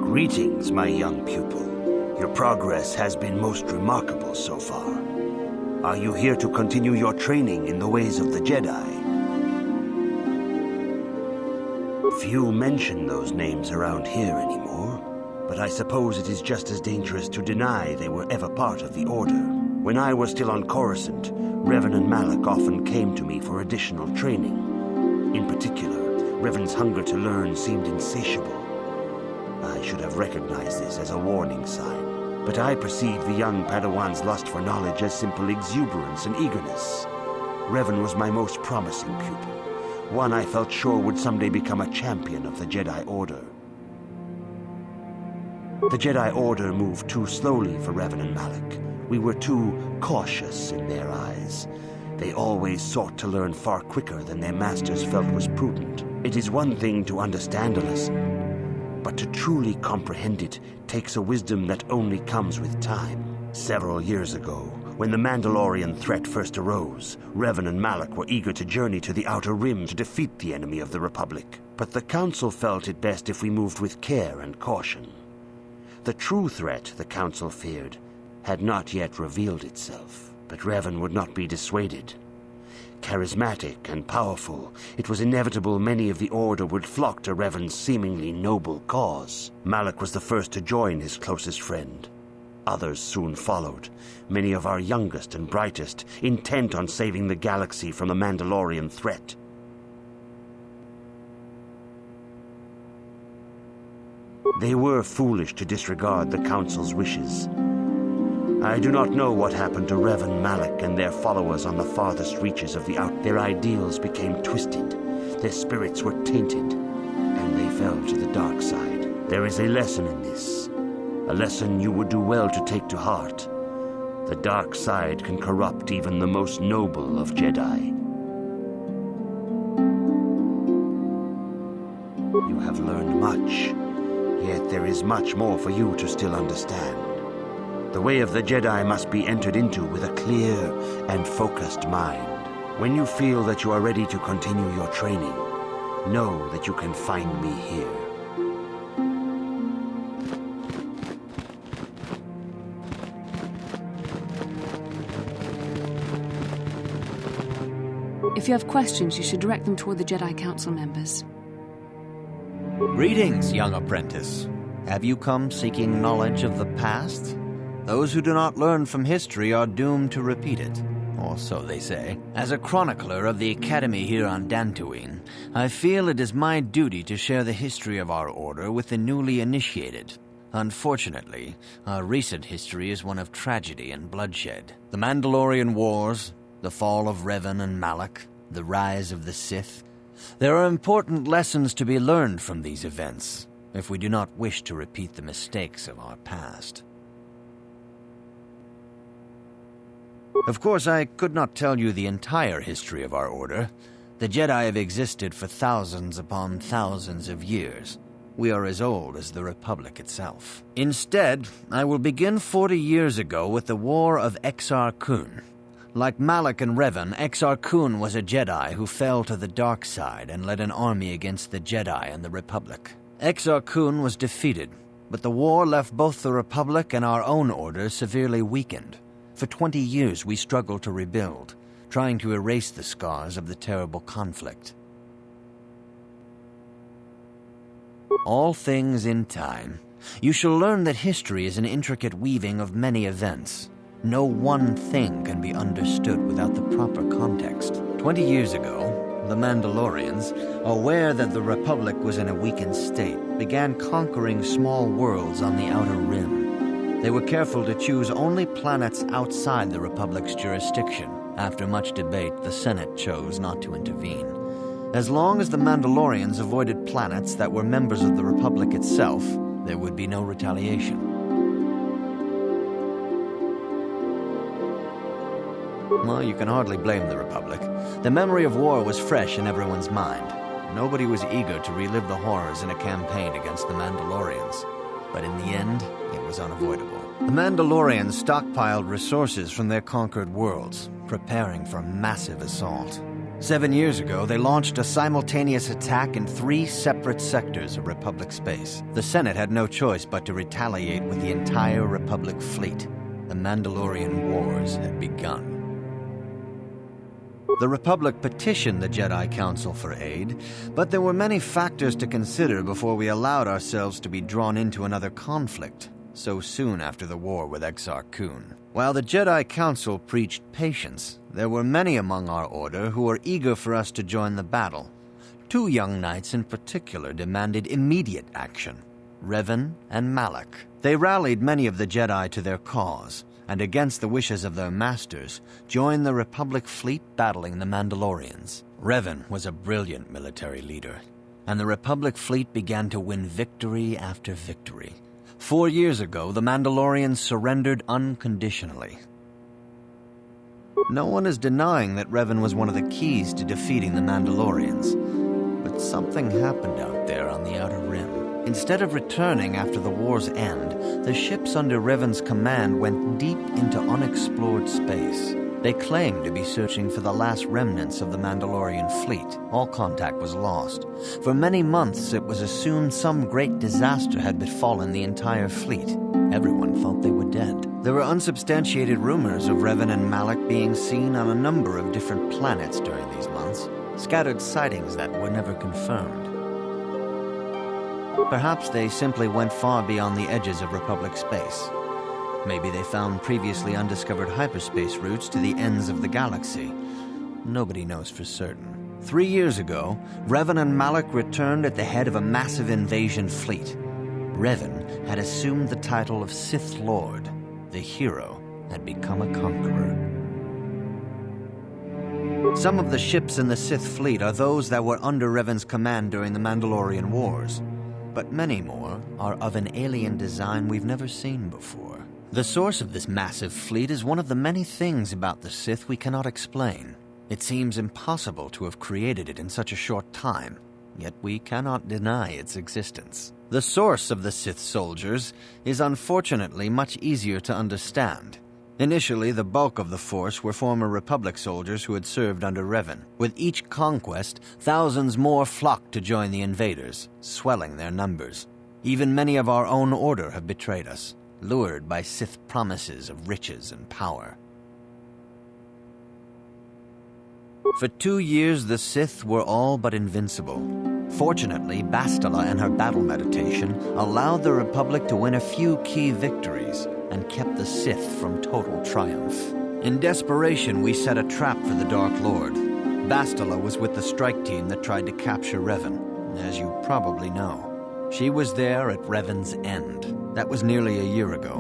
Greetings, my young pupil. Your progress has been most remarkable so far. Are you here to continue your training in the ways of the Jedi? Few mention those names around here anymore, but I suppose it is just as dangerous to deny they were ever part of the Order. When I was still on Coruscant, Revan and Malak often came to me for additional training. In particular, Revan's hunger to learn seemed insatiable. I should have recognized this as a warning sign, but I perceived the young Padawan's lust for knowledge as simple exuberance and eagerness. Revan was my most promising pupil, one I felt sure would someday become a champion of the Jedi Order. The Jedi Order moved too slowly for Revan and Malak. We were too cautious in their eyes. They always sought to learn far quicker than their masters felt was prudent. It is one thing to understand a lesson, but to truly comprehend it takes a wisdom that only comes with time. Several years ago, when the Mandalorian threat first arose, Revan and Malak were eager to journey to the Outer Rim to defeat the enemy of the Republic. But the Council felt it best if we moved with care and caution. The true threat, the Council feared, had not yet revealed itself. But Revan would not be dissuaded. Charismatic and powerful, it was inevitable many of the Order would flock to Revan's seemingly noble cause. Malak was the first to join his closest friend. Others soon followed, many of our youngest and brightest, intent on saving the galaxy from the Mandalorian threat. They were foolish to disregard the Council's wishes. I do not know what happened to Revan, Malak, and their followers on the farthest reaches of the Out. Their ideals became twisted, their spirits were tainted, and they fell to the dark side. There is a lesson in this, a lesson you would do well to take to heart. The dark side can corrupt even the most noble of Jedi. You have learned much, yet there is much more for you to still understand. The way of the Jedi must be entered into with a clear and focused mind. When you feel that you are ready to continue your training, know that you can find me here. If you have questions, you should direct them toward the Jedi Council members. Greetings, young apprentice. Have you come seeking knowledge of the past? Those who do not learn from history are doomed to repeat it, or so they say. As a chronicler of the Academy here on Dantooine, I feel it is my duty to share the history of our order with the newly initiated. Unfortunately, our recent history is one of tragedy and bloodshed. The Mandalorian Wars, the fall of Revan and Malak, the rise of the Sith. There are important lessons to be learned from these events, if we do not wish to repeat the mistakes of our past. Of course, I could not tell you the entire history of our order. The Jedi have existed for thousands upon thousands of years. We are as old as the Republic itself. Instead, I will begin 40 years ago with the War of Exar Kun. Like Malak and Revan, Exar Kun was a Jedi who fell to the dark side and led an army against the Jedi and the Republic. Exar Kun was defeated, but the war left both the Republic and our own order severely weakened. For 20 years we struggled to rebuild, trying to erase the scars of the terrible conflict. All things in time. You shall learn that history is an intricate weaving of many events. No one thing can be understood without the proper context. 20 years ago, the Mandalorians, aware that the Republic was in a weakened state, began conquering small worlds on the Outer Rim. They were careful to choose only planets outside the Republic's jurisdiction. After much debate, the Senate chose not to intervene. As long as the Mandalorians avoided planets that were members of the Republic itself, there would be no retaliation. Well, you can hardly blame the Republic. The memory of war was fresh in everyone's mind. Nobody was eager to relive the horrors in a campaign against the Mandalorians. But in the end, it was unavoidable. The Mandalorians stockpiled resources from their conquered worlds, preparing for a massive assault. 7 years ago, they launched a simultaneous attack in 3 separate sectors of Republic space. The Senate had no choice but to retaliate with the entire Republic fleet. The Mandalorian Wars had begun. The Republic petitioned the Jedi Council for aid, but there were many factors to consider before we allowed ourselves to be drawn into another conflict, so soon after the war with Exar Kun. While the Jedi Council preached patience, there were many among our order who were eager for us to join the battle. 2 young knights in particular demanded immediate action, Revan and Malak. They rallied many of the Jedi to their cause, and against the wishes of their masters, joined the Republic fleet battling the Mandalorians. Revan was a brilliant military leader, and the Republic fleet began to win victory after victory. 4 years ago, the Mandalorians surrendered unconditionally. No one is denying that Revan was one of the keys to defeating the Mandalorians, but something happened out there on the Outer Rim. Instead of returning after the war's end, the ships under Revan's command went deep into unexplored space. They claimed to be searching for the last remnants of the Mandalorian fleet. All contact was lost. For many months, it was assumed some great disaster had befallen the entire fleet. Everyone thought they were dead. There were unsubstantiated rumors of Revan and Malak being seen on a number of different planets during these months, scattered sightings that were never confirmed. Perhaps they simply went far beyond the edges of Republic space. Maybe they found previously undiscovered hyperspace routes to the ends of the galaxy. Nobody knows for certain. 3 years ago, Revan and Malak returned at the head of a massive invasion fleet. Revan had assumed the title of Sith Lord. The hero had become a conqueror. Some of the ships in the Sith fleet are those that were under Revan's command during the Mandalorian Wars, but many more are of an alien design we've never seen before. The source of this massive fleet is one of the many things about the Sith we cannot explain. It seems impossible to have created it in such a short time, yet we cannot deny its existence. The source of the Sith soldiers is unfortunately much easier to understand. Initially, the bulk of the force were former Republic soldiers who had served under Revan. With each conquest, thousands more flocked to join the invaders, swelling their numbers. Even many of our own order have betrayed us, lured by Sith promises of riches and power. For 2 years, the Sith were all but invincible. Fortunately, Bastila and her battle meditation allowed the Republic to win a few key victories and kept the Sith from total triumph. In desperation, we set a trap for the Dark Lord. Bastila was with the strike team that tried to capture Revan, as you probably know. She was there at Revan's end. That was nearly a year ago,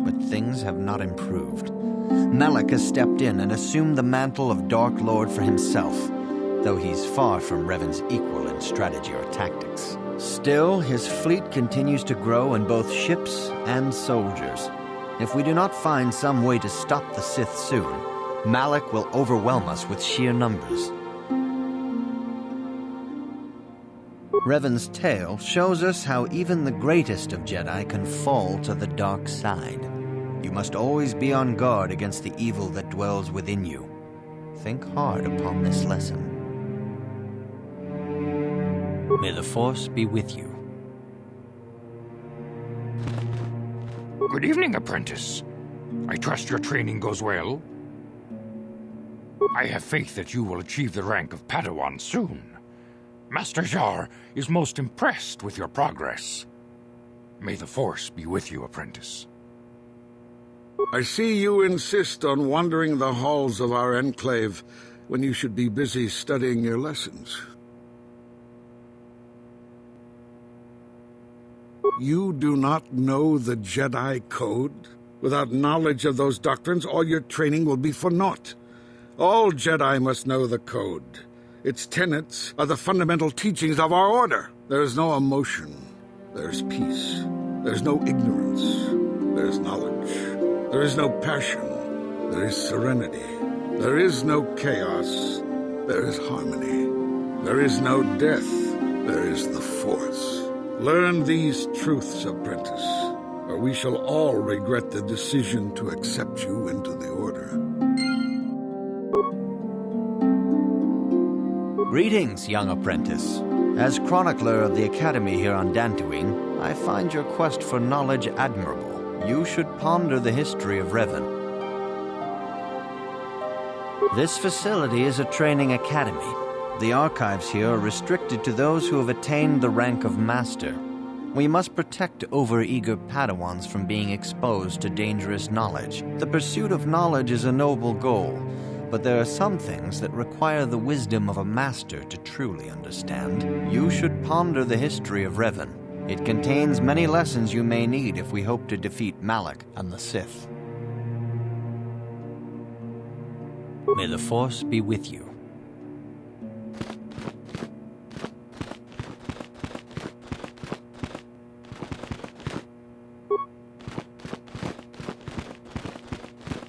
but things have not improved. Malak has stepped in and assumed the mantle of Dark Lord for himself, though he's far from Revan's equal in strategy or tactics. Still, his fleet continues to grow in both ships and soldiers. If we do not find some way to stop the Sith soon, Malak will overwhelm us with sheer numbers. Revan's tale shows us how even the greatest of Jedi can fall to the dark side. You must always be on guard against the evil that dwells within you. Think hard upon this lesson. May the Force be with you. Good evening, apprentice. I trust your training goes well. I have faith that you will achieve the rank of Padawan soon. Master Shar is most impressed with your progress. May the Force be with you, apprentice. I see you insist on wandering the halls of our enclave when you should be busy studying your lessons. You do not know the Jedi Code? Without knowledge of those doctrines, all your training will be for naught. All Jedi must know the Code. Its tenets are the fundamental teachings of our order. There is no emotion. There's peace. There's no ignorance. There's knowledge. There is no passion. There is serenity. There is no chaos. There is harmony. There is no death. There is the Force. Learn these truths, apprentice, or we shall all regret the decision to accept you into the Order. Greetings, young apprentice. As chronicler of the Academy here on Dantooine, I find your quest for knowledge admirable. You should ponder the history of Revan. This facility is a training academy. The archives here are restricted to those who have attained the rank of Master. We must protect overeager Padawans from being exposed to dangerous knowledge. The pursuit of knowledge is a noble goal, but there are some things that require the wisdom of a master to truly understand. You should ponder the history of Revan. It contains many lessons you may need if we hope to defeat Malak and the Sith. May the Force be with you.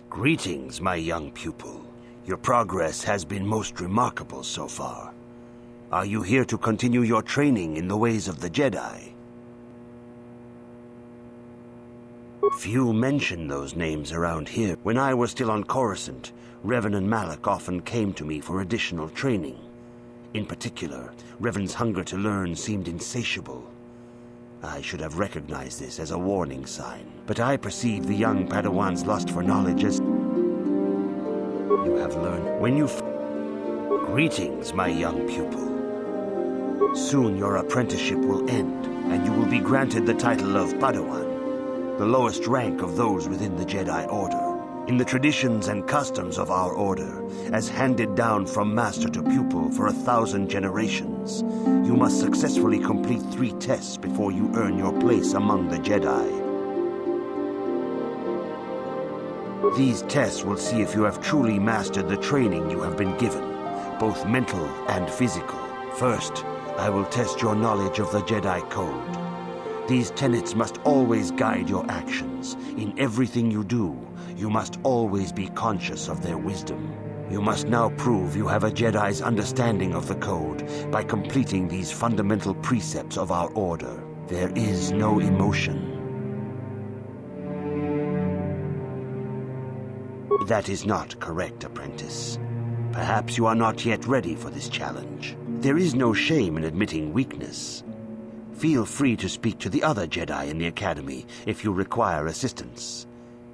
Greetings, my young pupil. Your progress has been most remarkable so far. Are you here to continue your training in the ways of the Jedi? Few mention those names around here. When I was still on Coruscant, Revan and Malak often came to me for additional training. In particular, Revan's hunger to learn seemed insatiable. I should have recognized this as a warning sign, but I perceive the young Padawan's lust for knowledge as... You have learned when you... Greetings, my young pupil. Soon your apprenticeship will end, and you will be granted the title of Padawan, the lowest rank of those within the Jedi Order. In the traditions and customs of our order, as handed down from master to pupil for 1,000 generations, you must successfully complete 3 tests before you earn your place among the Jedi. These tests will see if you have truly mastered the training you have been given, both mental and physical. First, I will test your knowledge of the Jedi Code. These tenets must always guide your actions. In everything you do, you must always be conscious of their wisdom. You must now prove you have a Jedi's understanding of the Code by completing these fundamental precepts of our order. There is no emotion. That is not correct, apprentice. Perhaps you are not yet ready for this challenge. There is no shame in admitting weakness. Feel free to speak to the other Jedi in the Academy if you require assistance.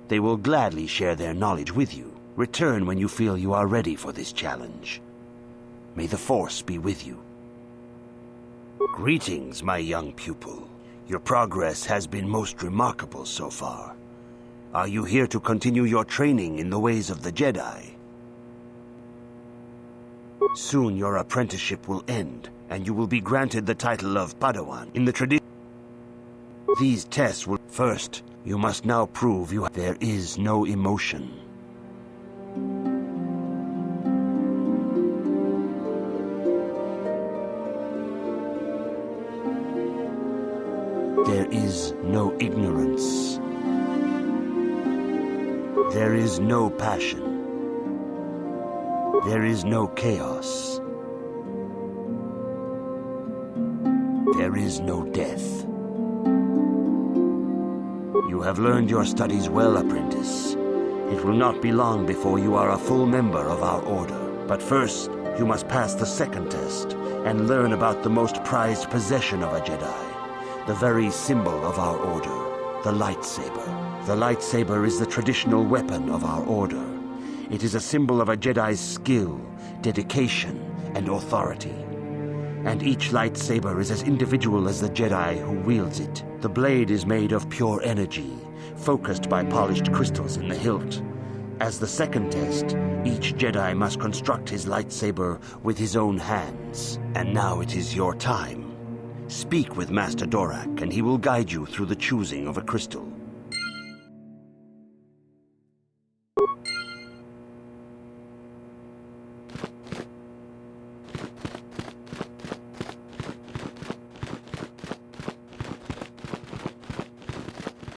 They will gladly share their knowledge with you. Return when you feel you are ready for this challenge. May the Force be with you. Greetings, my young pupil. Your progress has been most remarkable so far. Are you here to continue your training in the ways of the Jedi? Soon your apprenticeship will end, and you will be granted the title of Padawan. In the tradition, these tests will... First, you must now prove you... There is no emotion. There is no ignorance. There is no passion. There is no chaos. There is no death. You have learned your studies well, apprentice. It will not be long before you are a full member of our order. But first, you must pass the second test and learn about the most prized possession of a Jedi, the very symbol of our order, the lightsaber. The lightsaber is the traditional weapon of our order. It is a symbol of a Jedi's skill, dedication, and authority. And each lightsaber is as individual as the Jedi who wields it. The blade is made of pure energy, focused by polished crystals in the hilt. As the second test, each Jedi must construct his lightsaber with his own hands. And now it is your time. Speak with Master Dorak, and he will guide you through the choosing of a crystal.